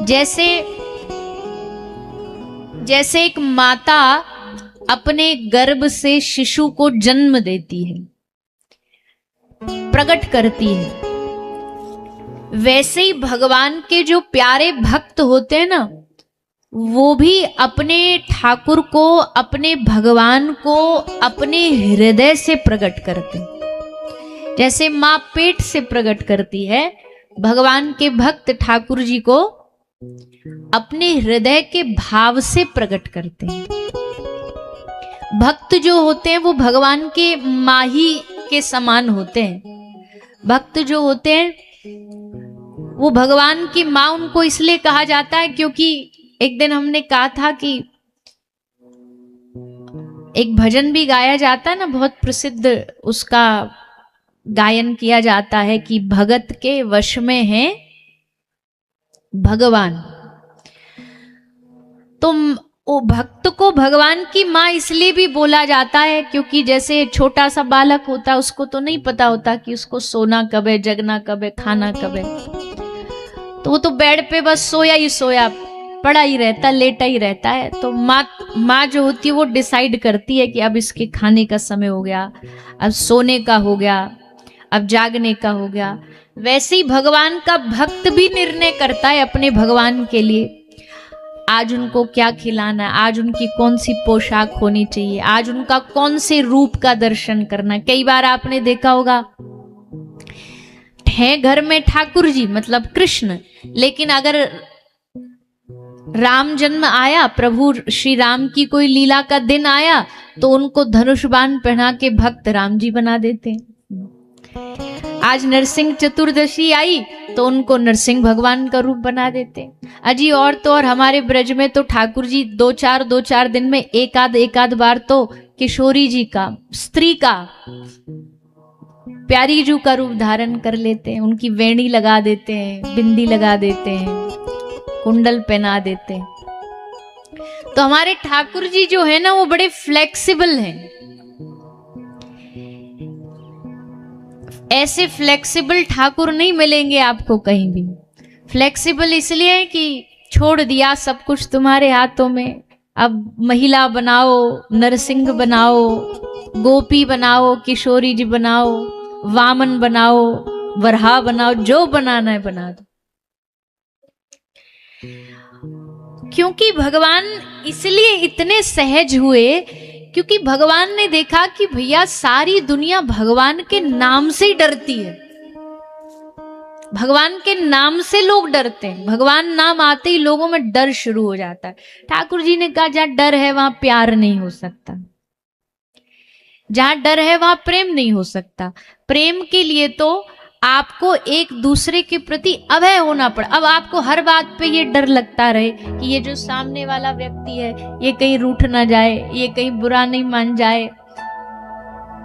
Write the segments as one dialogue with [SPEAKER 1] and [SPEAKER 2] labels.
[SPEAKER 1] जैसे जैसे एक माता अपने गर्भ से शिशु को जन्म देती है, प्रकट करती है, वैसे ही भगवान के जो प्यारे भक्त होते हैं ना, वो भी अपने ठाकुर को, अपने भगवान को अपने हृदय से प्रकट करते हैं। जैसे माँ पेट से प्रकट करती है, भगवान के भक्त ठाकुर जी को अपने हृदय के भाव से प्रकट करते हैं। भक्त जो होते हैं वो भगवान के माही के समान होते हैं। भक्त जो होते हैं वो भगवान की माँ उनको इसलिए कहा जाता है क्योंकि एक दिन हमने कहा था कि एक भजन भी गाया जाता है ना, बहुत प्रसिद्ध, उसका गायन किया जाता है कि भगत के वश में है भगवान। तो वो भक्त को भगवान की माँ इसलिए भी बोला जाता है क्योंकि जैसे छोटा सा बालक होता है, उसको तो नहीं पता होता कि उसको सोना कब है, जगना कब है, खाना कब है, तो वो तो बेड पे बस सोया ही सोया पड़ा ही रहता, लेटा ही रहता है। तो माँ जो होती है वो डिसाइड करती है कि अब इसके खाने का समय हो गया, अब सोने का हो गया, अब जागने का हो गया। वैसे ही भगवान का भक्त भी निर्णय करता है अपने भगवान के लिए, आज उनको क्या खिलाना है, आज उनकी कौन सी पोशाक होनी चाहिए, आज उनका कौन से रूप का दर्शन करना है। कई बार आपने देखा होगा है घर में ठाकुर जी मतलब कृष्ण, लेकिन अगर राम जन्म आया, प्रभु श्री राम की कोई लीला का दिन आया, तो उनको धनुष बाण पहना के भक्त राम जी बना देते हैं। आज नरसिंह चतुर्दशी आई तो उनको नरसिंह भगवान का रूप बना देते हैं। अजी और तो और हमारे ब्रज में तो ठाकुर जी दो चार दिन में एक आध बार तो किशोरी जी का, स्त्री का, प्यारी जू का रूप धारण कर लेते हैं। उनकी वेणी लगा देते हैं, बिंदी लगा देते हैं, कुंडल पहना देते हैं। तो हमारे ठाकुर जी जो है ना वो बड़े फ्लेक्सिबल हैं। ऐसे फ्लेक्सिबल ठाकुर नहीं मिलेंगे आपको कहीं भी। फ्लेक्सिबल इसलिए कि छोड़ दिया सब कुछ तुम्हारे हाथों में, अब महिला बनाओ, नरसिंह बनाओ, गोपी बनाओ, किशोरी जी बनाओ, वामन बनाओ, वरहा बनाओ, जो बनाना है बना दो। क्योंकि भगवान इसलिए इतने सहज हुए क्योंकि भगवान ने देखा कि भैया सारी दुनिया भगवान के नाम से ही डरती है। भगवान के नाम से लोग डरते हैं, भगवान नाम आते ही लोगों में डर शुरू हो जाता है। ठाकुर जी ने कहा जहां डर है वहां प्यार नहीं हो सकता, जहां डर है वहां प्रेम नहीं हो सकता। प्रेम के लिए तो आपको एक दूसरे के प्रति अभय होना पड़ा। अब आपको हर बात पे ये डर लगता रहे कि ये जो सामने वाला व्यक्ति है ये कहीं रूठ ना जाए, ये कहीं बुरा नहीं मान जाए,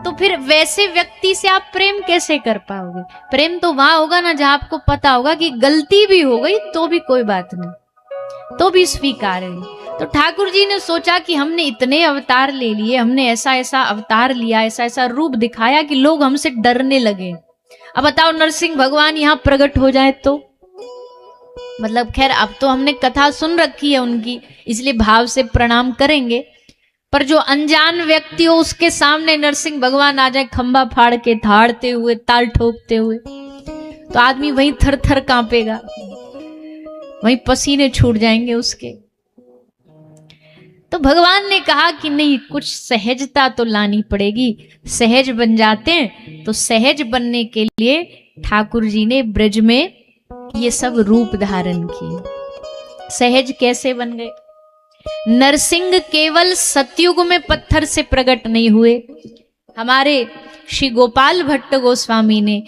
[SPEAKER 1] तो फिर वैसे व्यक्ति से आप प्रेम कैसे कर पाओगे? प्रेम तो वहां होगा ना जहां आपको पता होगा कि गलती भी हो गई तो भी कोई बात नहीं, तो भी स्वीकार है। तो ठाकुर जी ने सोचा कि हमने इतने अवतार ले लिए, हमने ऐसा ऐसा अवतार लिया, ऐसा ऐसा रूप दिखाया कि लोग हमसे डरने लगे। अब बताओ नरसिंह भगवान यहाँ प्रकट हो जाए तो, मतलब खैर अब तो हमने कथा सुन रखी है उनकी, इसलिए भाव से प्रणाम करेंगे, पर जो अनजान व्यक्ति हो उसके सामने नरसिंह भगवान आ जाए खंबा फाड़ के, धाड़ते हुए, ताल ठोकते हुए, तो आदमी वहीं थर थर कांपेगा, वहीं पसीने छूट जाएंगे उसके। तो भगवान ने कहा कि नहीं, कुछ सहजता तो लानी पड़ेगी। सहज बन जाते हैं, तो सहज बनने के लिए ठाकुर जी ने ब्रज में ये सब रूप धारण किए। सहज कैसे बन गए? नरसिंह केवल सतयुग में पत्थर से प्रकट नहीं हुए, हमारे श्री गोपाल भट्ट गोस्वामी ने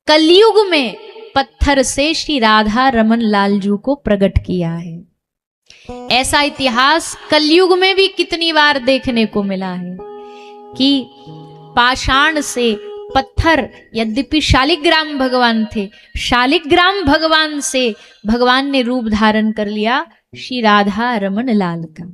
[SPEAKER 1] कलयुग में पत्थर से श्री राधा रमन लालजू को प्रकट किया है। ऐसा इतिहास कलयुग में भी कितनी बार देखने को मिला है कि पाषाण से पत्थर, यद्यपि शालिग्राम भगवान थे, शालिग्राम भगवान से भगवान ने रूप धारण कर लिया श्री राधा रमन लाल का।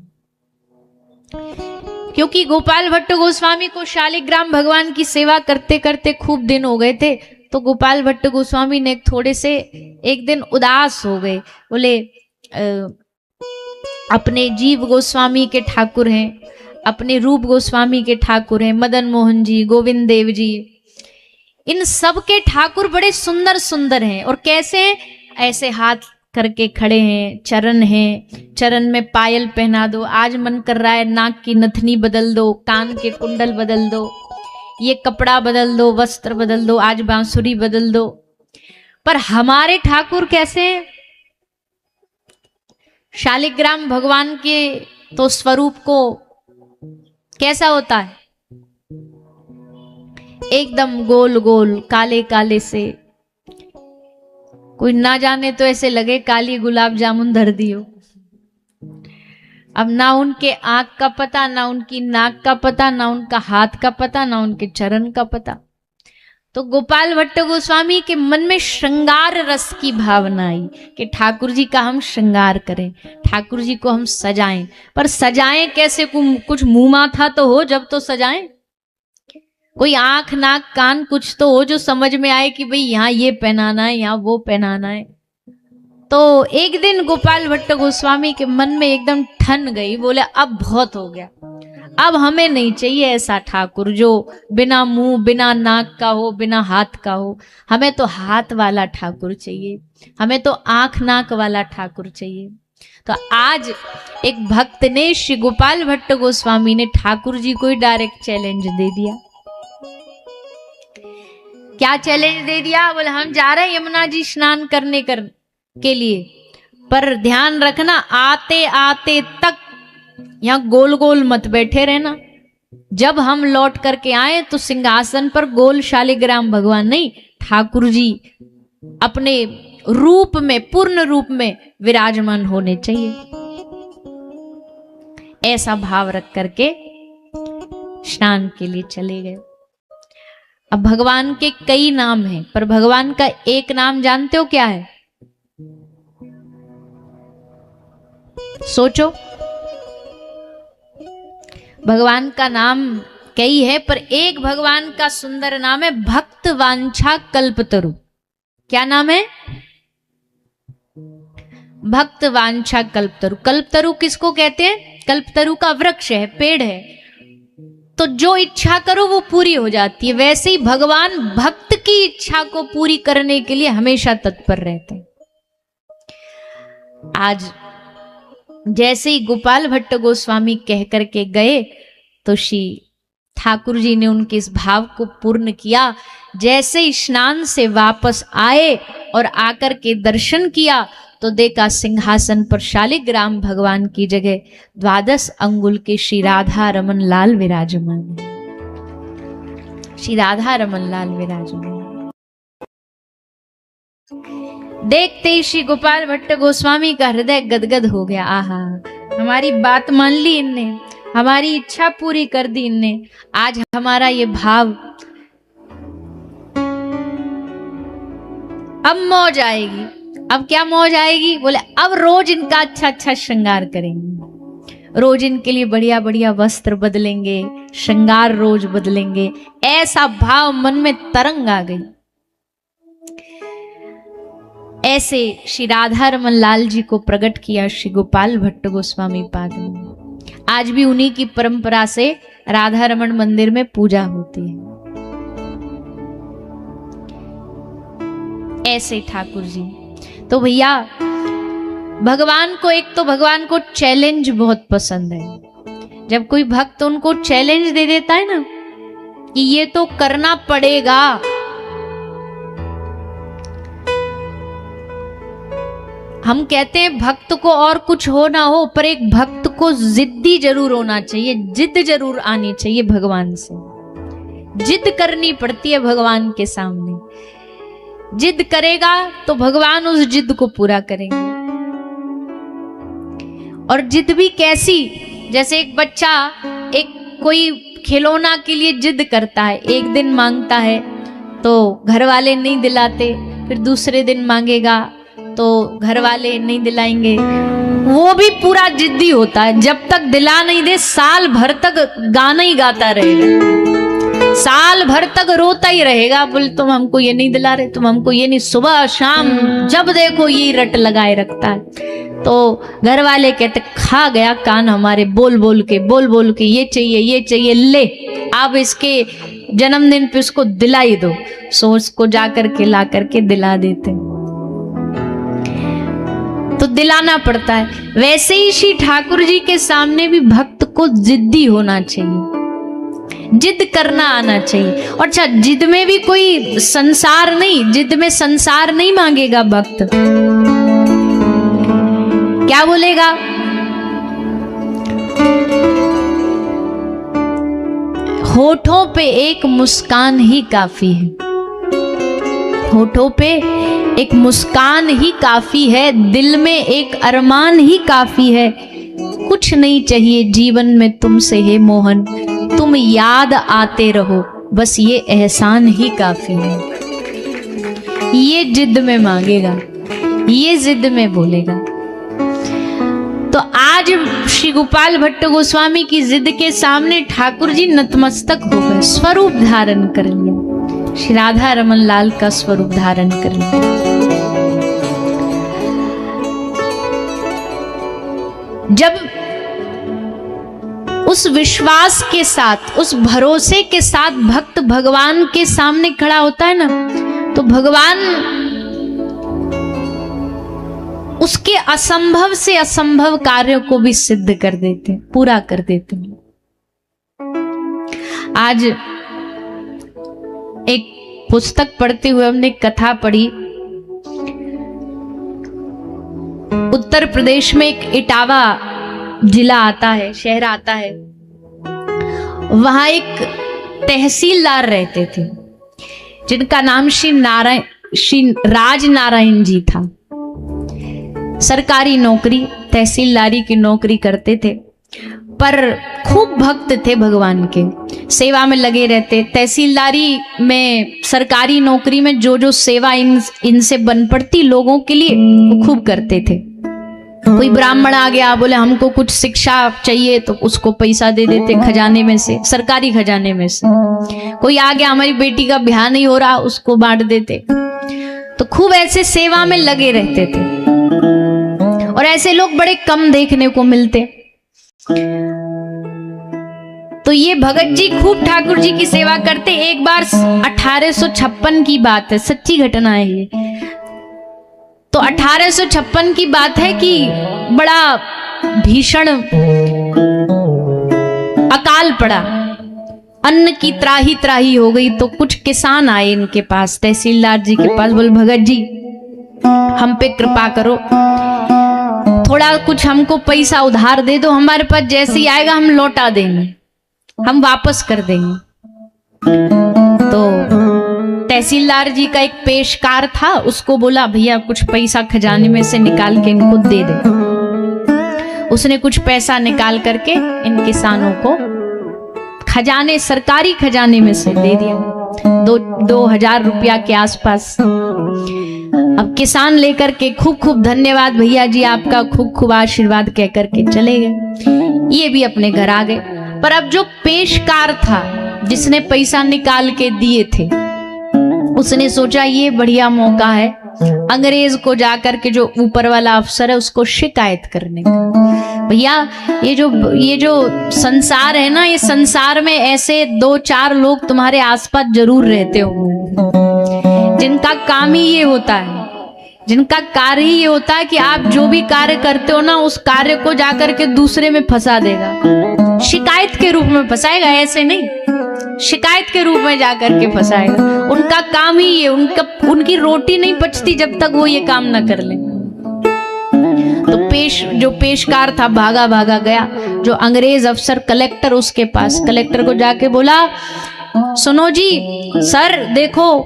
[SPEAKER 1] क्योंकि गोपाल भट्ट गोस्वामी को शालिग्राम भगवान की सेवा करते करते खूब दिन हो गए थे, तो गोपाल भट्ट गोस्वामी ने थोड़े से एक दिन उदास हो गए, बोले अपने जीव गोस्वामी के ठाकुर हैं, अपने रूप गोस्वामी के ठाकुर हैं, मदन मोहन जी, गोविंद देव जी, इन सब के ठाकुर बड़े सुंदर सुंदर हैं। और कैसे? ऐसे हाथ करके खड़े हैं, चरण हैं, चरण में पायल पहना दो, आज मन कर रहा है नाक की नथनी बदल दो, कान के कुंडल बदल दो, ये कपड़ा बदल दो, वस्त्र बदल दो, आज बांसुरी बदल दो। पर हमारे ठाकुर कैसे हैं? शालिग्राम भगवान के तो स्वरूप को कैसा होता है? एकदम गोल गोल काले काले से, कोई ना जाने तो ऐसे लगे काली गुलाब जामुन धर दियो। अब ना उनके आंख का पता, ना उनकी नाक का पता, ना उनका हाथ का पता, ना उनके चरण का पता। तो गोपाल भट्ट गोस्वामी के मन में श्रृंगार रस की भावना आई कि ठाकुर जी का हम श्रृंगार करें, ठाकुर जी को हम सजाएं। पर सजाएं कैसे? कुछ मुंह माथा तो हो जब तो सजाएं। कोई आंख नाक कान कुछ तो हो जो समझ में आए कि भाई यहाँ ये पहनाना है, यहाँ वो पहनाना है। तो एक दिन गोपाल भट्ट गोस्वामी के मन में एकदम ठन गई, बोले अब बहुत हो गया, अब हमें नहीं चाहिए ऐसा ठाकुर जो बिना मुंह बिना नाक का हो, बिना हाथ का हो। हमें तो हाथ वाला ठाकुर चाहिए, हमें तो आंख नाक वाला ठाकुर चाहिए। तो आज एक भक्त ने, श्री गोपाल भट्ट गोस्वामी ने ठाकुर जी को डायरेक्ट चैलेंज दे दिया। क्या चैलेंज दे दिया? बोले हम जा रहे हैं यमुना जी स्नान करने के लिए, पर ध्यान रखना आते आते तक यहाँ गोल गोल मत बैठे रहना। जब हम लौट करके आए तो सिंहासन पर गोल शालिग्राम भगवान नहीं, ठाकुर जी अपने रूप में, पूर्ण रूप में विराजमान होने चाहिए। ऐसा भाव रख करके स्नान के लिए चले गए। अब भगवान के कई नाम हैं, पर भगवान का एक नाम जानते हो क्या है? सोचो। भगवान का नाम कई है, पर एक भगवान का सुंदर नाम है भक्त वांछा कल्पतरु। क्या नाम है? भक्त वांछा कल्पतरु। कल्पतरु किसको कहते हैं? कल्पतरु का वृक्ष है, पेड़ है, तो जो इच्छा करो वो पूरी हो जाती है। वैसे ही भगवान भक्त की इच्छा को पूरी करने के लिए हमेशा तत्पर रहते हैं। आज जैसे ही गोपाल भट्ट गोस्वामी कह करके गए तो श्री ठाकुर जी ने उनके इस भाव को पूर्ण किया। जैसे ही स्नान से वापस आए और आकर के दर्शन किया तो देखा सिंहासन पर शालिग्राम भगवान की जगह 12 अंगुल के श्री राधा रमन लाल विराजमान है। श्री राधा रमन लाल विराजमान। देखते ही श्री गोपाल भट्ट गोस्वामी का हृदय गदगद हो गया। आहा, हमारी बात मान ली इनने, हमारी इच्छा पूरी कर दी इनने। आज हमारा ये भाव, अब मौज आएगी। अब क्या मौज आएगी? बोले अब रोज इनका अच्छा अच्छा श्रृंगार करेंगे, रोज इनके लिए बढ़िया बढ़िया वस्त्र बदलेंगे, श्रृंगार रोज बदलेंगे। ऐसा भाव मन में तरंग आ गई। ऐसे श्री राधा रमन लाल जी को प्रकट किया श्री गोपाल भट्ट गोस्वामी पाद ने। आज भी उन्हीं की परंपरा से राधा रमन मंदिर में पूजा होती है। ऐसे ठाकुर जी तो भैया भगवान को, एक तो भगवान को चैलेंज बहुत पसंद है। जब कोई भक्त उनको चैलेंज दे देता है ना कि ये तो करना पड़ेगा, हम कहते हैं भक्त को और कुछ हो ना हो, पर एक भक्त को जिद्दी जरूर होना चाहिए, जिद जरूर आनी चाहिए भगवान से। जिद करनी पड़ती है भगवान के सामने। जिद करेगा तो भगवान उस जिद को पूरा करेंगे। और जिद भी कैसी? जैसे एक बच्चा एक कोई खिलौना के लिए जिद करता है, एक दिन मांगता है तो घर वाले नहीं दिलाते, फिर दूसरे दिन मांगेगा तो घर वाले नहीं दिलाएंगे। वो भी पूरा जिद्दी होता है, जब तक दिला नहीं दे साल भर तक गाना ही गाता रहेगा। साल भर तक रोता ही रहेगा, बोले तुम हमको ये नहीं दिला रहे, तुम हमको ये नहीं। सुबह शाम जब देखो ये रट लगाए रखता है। तो घर वाले कहते खा गया कान हमारे, बोल बोल के ये चाहिए, ले आप इसके जन्मदिन पे उसको दिला ही दो। सो उसको जा करके ला करके दिला देते, तो दिलाना पड़ता है। वैसे ही श्री ठाकुर जी के सामने भी भक्त को जिद्दी होना चाहिए, जिद करना आना चाहिए। और अच्छा, जिद में भी कोई संसार नहीं, जिद में संसार नहीं मांगेगा भक्त। क्या बोलेगा? होठों पे एक मुस्कान ही काफी है, होठों पे एक मुस्कान ही काफी है, दिल में एक अरमान ही काफी है। कुछ नहीं चाहिए जीवन में तुमसे हे मोहन, तुम याद आते रहो, बस ये एहसान ही काफी है। ये जिद में मांगेगा, ये जिद में बोलेगा। तो आज श्री गोपाल भट्ट गोस्वामी की जिद के सामने ठाकुर जी नतमस्तक हो गए, स्वरूप धारण कर लिया, श्री राधा रमन लाल का स्वरूप धारण कर लिया। जब उस विश्वास के साथ, उस भरोसे के साथ भक्त भगवान के सामने खड़ा होता है ना, तो भगवान उसके असंभव से असंभव कार्यों को भी सिद्ध कर देते, पूरा कर देते। आज एक पुस्तक पढ़ते हुए हमने कथा पढ़ी, उत्तर प्रदेश में एक इटावा जिला आता है, शहर आता है। वहां एक तहसीलदार रहते थे जिनका नाम श्री राज नारायण जी था। सरकारी नौकरी, तहसीलदारी की नौकरी करते थे, पर खूब भक्त थे भगवान के, सेवा में लगे रहते। तहसीलदारी में, सरकारी नौकरी में जो जो सेवा इनसे बन पड़ती लोगों के लिए, वो खूब करते थे। कोई ब्राह्मण आ गया, बोले हमको कुछ शिक्षा चाहिए, तो उसको पैसा दे देते खजाने में से, सरकारी खजाने में से। कोई आ गया, हमारी बेटी का ब्याह नहीं हो रहा, उसको बांट देते। तो खूब ऐसे सेवा में लगे रहते थे, और ऐसे लोग बड़े कम देखने को मिलते। तो ये भगत जी खूब ठाकुर जी की सेवा करते। एक बार 1856 की बात है, सच्ची घटना है ये। तो 1856 की बात है कि बड़ा भीषण अकाल पड़ा, अन्न की त्राही त्राही हो गई। तो कुछ किसान आए इनके पास, तहसीलदार जी के पास, बोले भगत जी हम पे कृपा करो, थोड़ा कुछ हमको पैसा उधार दे दो, हमारे पास जैसे ही आएगा हम लौटा देंगे, हम वापस कर देंगे। तो तहसीलदार जी का एक पेशकार था, उसको बोला भैया कुछ पैसा खजाने में से निकाल के इनको दे दे। उसने कुछ पैसा निकाल करके इन किसानों को खजाने, सरकारी खजाने में से दे दिया, 2000 रुपया के आसपास। अब किसान लेकर के खूब खूब धन्यवाद भैया जी आपका, खूब खूब आशीर्वाद कह करके चले गए। ये भी अपने घर आ गए। पर अब जो पेशकार था, जिसने पैसा निकाल के दिए थे, उसने सोचा ये बढ़िया मौका है अंग्रेज को जाकर के, जो ऊपर वाला अफसर है, उसको शिकायत करने का। भैया ये जो संसार है ना, ये संसार में ऐसे 2-4 लोग तुम्हारे आसपास जरूर रहते होंगे, जिनका काम ही ये होता है, जिनका कार्य ही ये होता है कि आप जो भी कार्य करते हो ना, उस कार्य को जाकर के दूसरे में फंसा देगा, शिकायत के रूप में फंसाएगा, ऐसे नहीं, शिकायत के रूप में जाकर के फंसाएगा। उनका काम ही ये, उनकी रोटी नहीं पचती जब तक वो ये काम ना कर ले। तो जो पेशकार था भागा भागा गया, जो अंग्रेज अफसर कलेक्टर, उसके पास। कलेक्टर को जाके बोला सुनो जी सर, देखो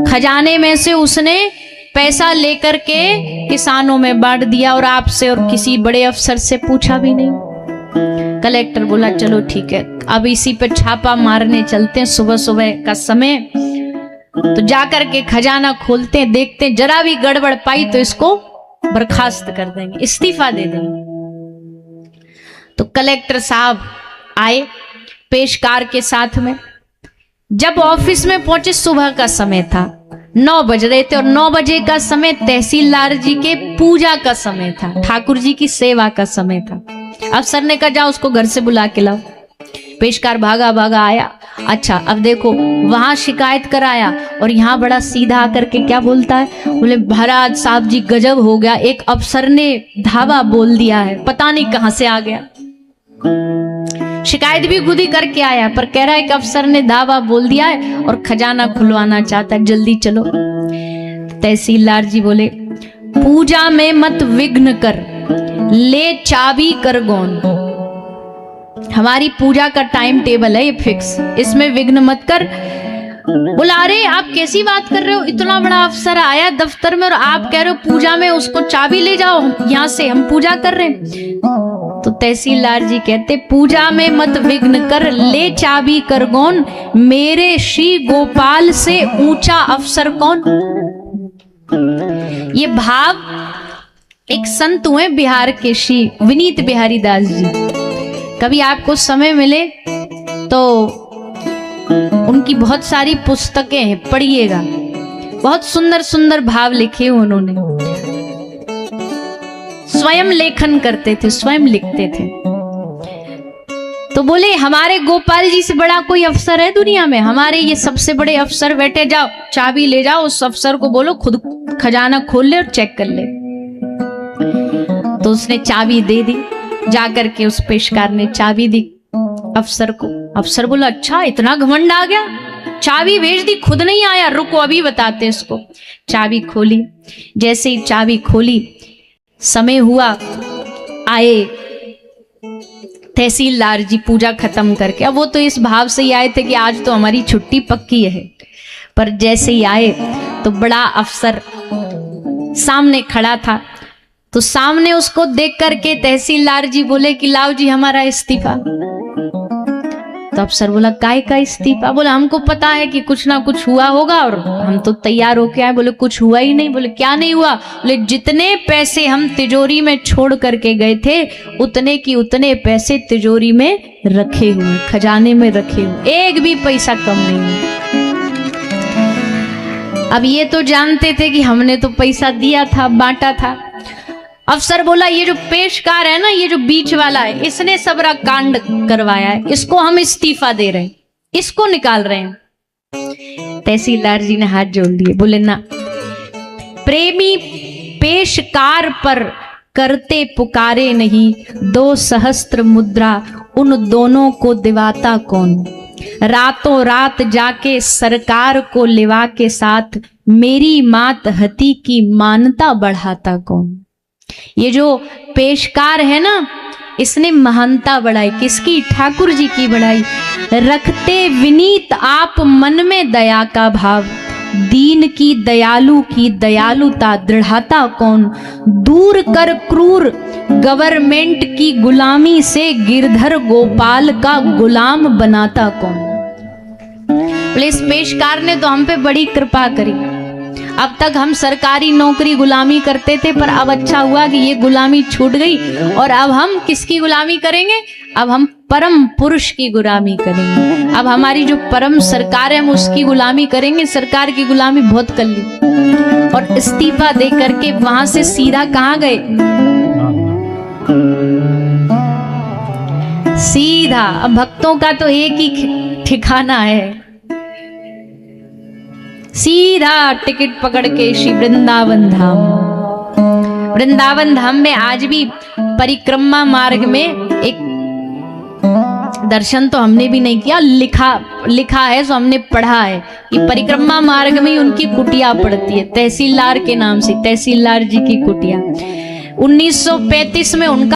[SPEAKER 1] खजाने में से उसने पैसा लेकर के किसानों में बांट दिया, और आपसे और किसी बड़े अफसर से पूछा भी नहीं। कलेक्टर बोला चलो ठीक है, अब इसी पे छापा मारने चलते हैं, सुबह सुबह का समय। तो जाकर के खजाना खोलते हैं, देखते हैं जरा भी गड़बड़ पाई तो इसको बर्खास्त कर देंगे, इस्तीफा दे देंगे। तो कलेक्टर साहब आए पेशकार के साथ में, जब ऑफिस में पहुंचे सुबह का समय था, 9 बज रहे थे और 9 बजे का समय तहसीलदार जी के पूजा का समय था, ठाकुर जी की सेवा का समय था। अफसर ने कहा जाओ उसको घर से बुला के लाओ। पेशकार भागा भागा आया। अच्छा अब देखो, वहां शिकायत कराया और यहाँ बड़ा सीधा आकर के क्या बोलता है, बोले महाराज साहब जी गजब हो गया, एक अफसर ने धावा बोल दिया है, पता नहीं कहां से आ गया। शिकायत भी खुद ही करके आया, पर कह रहा है कि अफसर ने धावा बोल दिया है और खजाना खुलवाना चाहता है, जल्दी चलो। तहसीलदार जी बोले पूजा में मत विघ्न कर, ले चाबी कर गौन। हमारी पूजा का टाइम टेबल है ये फिक्स, इसमें विघ्न मत कर। बोला अरे आप कैसी बात कर रहे हो, इतना बड़ा अफसर आया दफ्तर में और आप कह रहे हो पूजा में उसको चाबी ले जाओ, यहाँ से हम पूजा कर रहे हैं। तो तहसीलदार जी कहते पूजा में मत विघ्न कर, ले चाबी कर गौन, मेरे श्री गोपाल से ऊंचा अफसर कौन। ये भाव एक संत हुए बिहार के श्री विनीत बिहारी दास जी। कभी आपको समय मिले तो उनकी बहुत सारी पुस्तकें हैं, पढ़िएगा। बहुत सुंदर सुंदर भाव लिखे उन्होंने। स्वयं लेखन करते थे, स्वयं लिखते थे। तो बोले हमारे गोपाल जी से बड़ा कोई अफसर है दुनिया में, हमारे ये सबसे बड़े अफसर बैठे, जाओ चाबी ले जाओ, उस अफसर को बोलो खुद खजाना खोल ले और चेक कर ले। तो उसने चाबी दे दी, जाकर के उस पेशकार ने चाबी दी अफसर को। अफसर बोला अच्छा इतना घमंड आ गया, चाबी भेज दी, खुद नहीं आया, रुको अभी बताते इसको। चाबी खोली, जैसे ही चाबी खोली समय हुआ, आए तहसीलदार जी पूजा खत्म करके। अब वो तो इस भाव से ही आए थे कि आज तो हमारी छुट्टी पक्की है, पर जैसे ही आए तो बड़ा अफसर सामने खड़ा था। तो सामने उसको देख करके तहसीलदार जी बोले कि लाओ जी हमारा इस्तीफा। तो अफसर बोला काय का इस्तीफा। बोला हमको पता है कि कुछ ना कुछ हुआ होगा और हम तो तैयार होके आए। बोले कुछ हुआ ही नहीं। बोले क्या नहीं हुआ। बोले जितने पैसे हम तिजोरी में छोड़ करके गए थे उतने की उतने पैसे तिजोरी में रखे हुए, खजाने में रखे हुए, एक भी पैसा कम नहीं हुआ। अब ये तो जानते थे कि हमने तो पैसा दिया था, बांटा था। अफसर बोला ये जो पेशकार है ना, ये जो बीच वाला है, इसने सबरा कांड करवाया है, इसको हम इस्तीफा दे रहे हैं, इसको निकाल रहे हैं। तहसीलदार जी ने हाथ जोड़ दिए, बोले ना, प्रेमी पेशकार पर करते पुकारे नहीं, 2 सहस्त्र मुद्रा उन दोनों को दिवाता कौन। रातों रात जाके सरकार को लिवा के साथ, मेरी मात हती की मानता बढ़ाता कौन। ये जो पेशकार है ना, इसने महानता बढ़ाई, किसकी, ठाकुर जी की बढ़ाई। रखते विनीत आप मन में दया का भाव, दीन की दयालु की दयालुता दृढ़ाता कौन। दूर कर क्रूर गवर्नमेंट की गुलामी से, गिरधर गोपाल का गुलाम बनाता कौन। बोले इस पेशकार ने तो हम पे बड़ी कृपा करी। अब तक हम सरकारी नौकरी गुलामी करते थे, पर अब अच्छा हुआ कि ये गुलामी छूट गई और अब हम किसकी गुलामी करेंगे, अब हम परम पुरुष की गुलामी करेंगे। अब हमारी जो परम सरकार है हम उसकी गुलामी करेंगे, सरकार की गुलामी बहुत कर ली। और इस्तीफा दे करके वहां से सीधा कहां गए, सीधा। अब भक्तों का तो एक ही ठिकाना है, सीधा टिकट पकड़ के श्री वृंदावन धाम। वृंदावन धाम में आज भी परिक्रमा मार्ग में एक दर्शन तो हमने भी नहीं किया, लिखा है सो हमने पढ़ा है कि परिक्रमा मार्ग में उनकी कुटिया पड़ती है, तहसीलदार के नाम से, तहसीलदार जी की कुटिया। 1935 में उनका